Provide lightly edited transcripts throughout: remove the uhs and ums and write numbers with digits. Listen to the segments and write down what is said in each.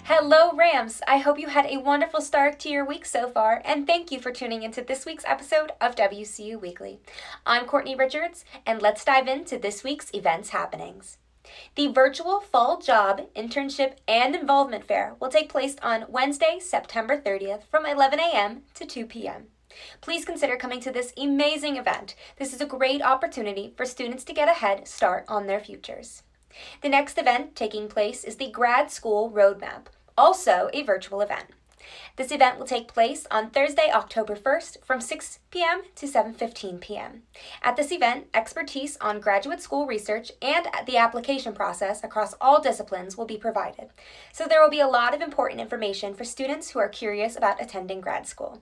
Hello, Rams! I hope you had a wonderful start to your week so far, and thank you for tuning into this week's episode of WCU Weekly. I'm Courtney Richards, and let's dive into this week's events happenings. The virtual Fall Job, Internship, and Involvement Fair will take place on Wednesday, September 30th from 11 a.m. to 2 p.m. Please consider coming to this amazing event. This is a great opportunity for students to get a head start on their futures. The next event taking place is the Grad School Roadmap, also a virtual event. This event will take place on Thursday, October 1st from 6 p.m. to 7:15 p.m. At this event, expertise on graduate school research and the application process across all disciplines will be provided. So there will be a lot of important information for students who are curious about attending grad school.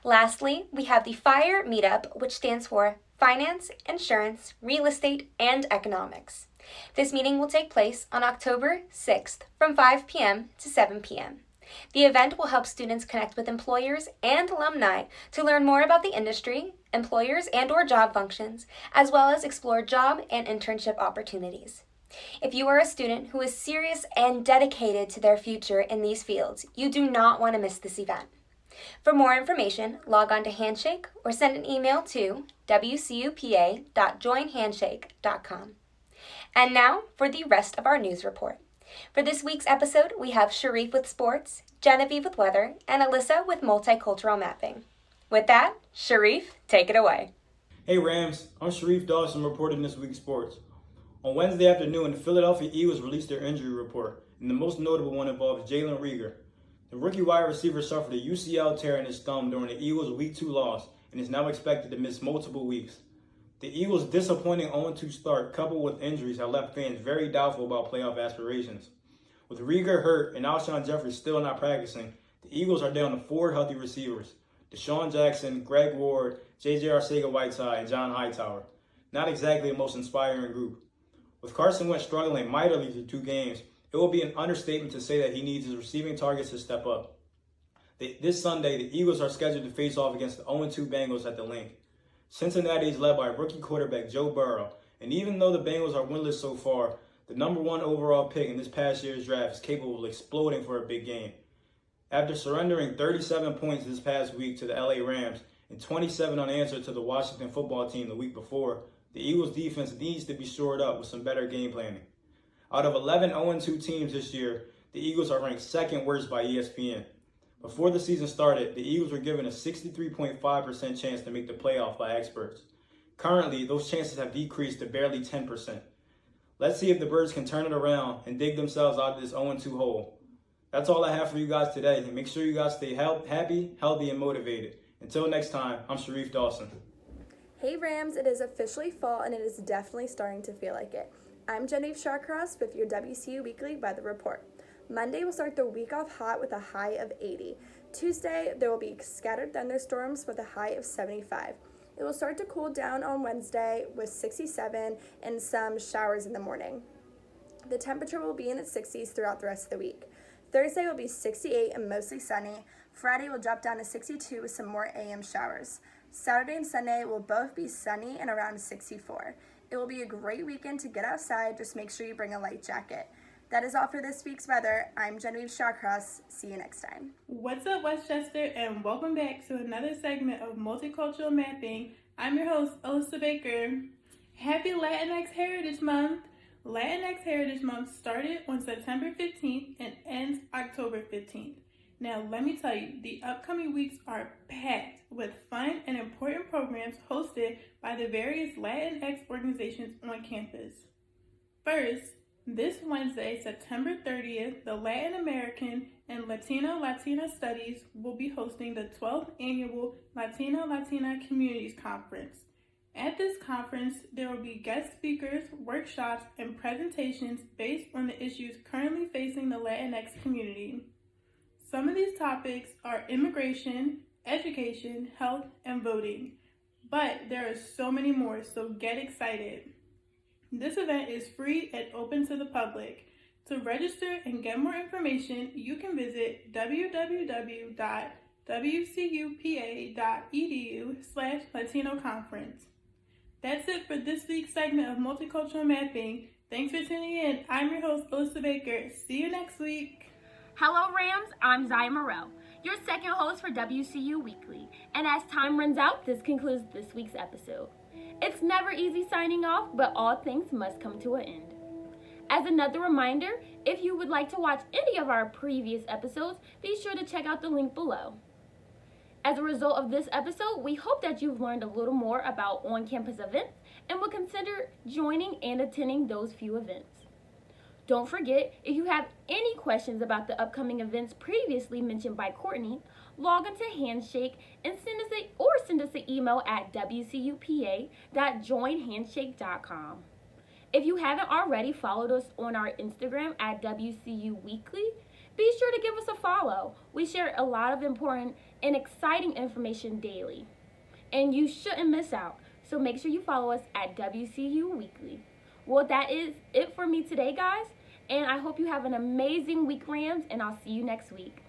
Lastly, we have the FIRE Meetup, which stands for Finance, Insurance, Real Estate, and Economics. This meeting will take place on October 6th from 5 p.m. to 7 p.m. The event will help students connect with employers and alumni to learn more about the industry, employers and/or job functions, as well as explore job and internship opportunities. If you are a student who is serious and dedicated to their future in these fields, you do not want to miss this event. For more information, log on to Handshake or send an email to wcupa.joinhandshake.com. And now for the rest of our news report. For this week's episode, we have Sharif with sports, Genevieve with weather, and Alyssa with multicultural mapping. With that, Sharif, take it away. Hey Rams, I'm Sharif Dawson reporting this week's sports. On Wednesday afternoon, the Philadelphia Eagles released their injury report, and the most notable one involves Jalen Reagor. The rookie wide receiver suffered a UCL tear in his thumb during the Eagles' Week 2 loss and is now expected to miss multiple weeks. The Eagles' disappointing 0-2 start, coupled with injuries, have left fans very doubtful about playoff aspirations. With Reagor hurt and Alshon Jeffrey still not practicing, the Eagles are down to 4 healthy receivers: Deshaun Jackson, Greg Ward, J.J. Arcega-Whiteside, and John Hightower. Not exactly the most inspiring group. With Carson Wentz struggling mightily through 2 games, it will be an understatement to say that he needs his receiving targets to step up. This Sunday, the Eagles are scheduled to face off against the 0-2 Bengals at the Link. Cincinnati is led by rookie quarterback Joe Burrow, and even though the Bengals are winless so far, the number 1 overall pick in this past year's draft is capable of exploding for a big game. After surrendering 37 points this past week to the LA Rams and 27 unanswered to the Washington football team the week before, the Eagles' defense needs to be shored up with some better game planning. Out of 11 0-2 teams this year, the Eagles are ranked second worst by ESPN. Before the season started, the Eagles were given a 63.5% chance to make the playoff by experts. Currently, those chances have decreased to barely 10%. Let's see if the Birds can turn it around and dig themselves out of this 0-2 hole. That's all I have for you guys today. And make sure you guys stay happy, healthy, and motivated. Until next time, I'm Sharif Dawson. Hey Rams, it is officially fall and it is definitely starting to feel like it. I'm Genevieve with your WCU Weekly Weather Report. Monday will start the week off hot with a high of 80. Tuesday, there will be scattered thunderstorms with a high of 75. It will start to cool down on Wednesday with 67 and some showers in the morning. The temperature will be in its 60s throughout the rest of the week. Thursday will be 68 and mostly sunny. Friday will drop down to 62 with some more AM showers. Saturday and Sunday will both be sunny and around 64. It will be a great weekend to get outside. Just make sure you bring a light jacket. That is all for this week's weather. I'm Genevieve Shawcross. See you next time. What's up, Westchester, and welcome back to another segment of Multicultural Mapping. I'm your host, Alyssa Baker. Happy Latinx Heritage Month. Latinx Heritage Month started on September 15th and ends October 15th. Now, let me tell you, the upcoming weeks are packed with fun and important programs hosted by the various Latinx organizations on campus. First, this Wednesday, September 30th, the Latin American and Latina Studies will be hosting the 12th Annual Latina Communities Conference. At this conference, there will be guest speakers, workshops, and presentations based on the issues currently facing the Latinx community. Some of these topics are immigration, education, health, and voting. But there are so many more, so get excited. This event is free and open to the public. To register and get more information, you can visit www.wcupa.edu/Latino Conference. That's it for this week's segment of Multicultural Mapping. Thanks for tuning in. I'm your host, Alyssa Baker. See you next week. Hello Rams, I'm Ziya Moreau, your second host for WCU Weekly, and as time runs out, this concludes this week's episode. It's never easy signing off, but all things must come to an end. As another reminder, if you would like to watch any of our previous episodes, be sure to check out the link below. As a result of this episode, we hope that you've learned a little more about on-campus events and will consider joining and attending those few events. Don't forget, if you have any questions about the upcoming events previously mentioned by Courtney, log into Handshake and send us an email at wcupa.joinhandshake.com. If you haven't already followed us on our Instagram at WCU Weekly, be sure to give us a follow. We share a lot of important and exciting information daily, and you shouldn't miss out. So make sure you follow us at WCU Weekly. Well, that is it for me today, guys. And I hope you have an amazing week, Rams, and I'll see you next week.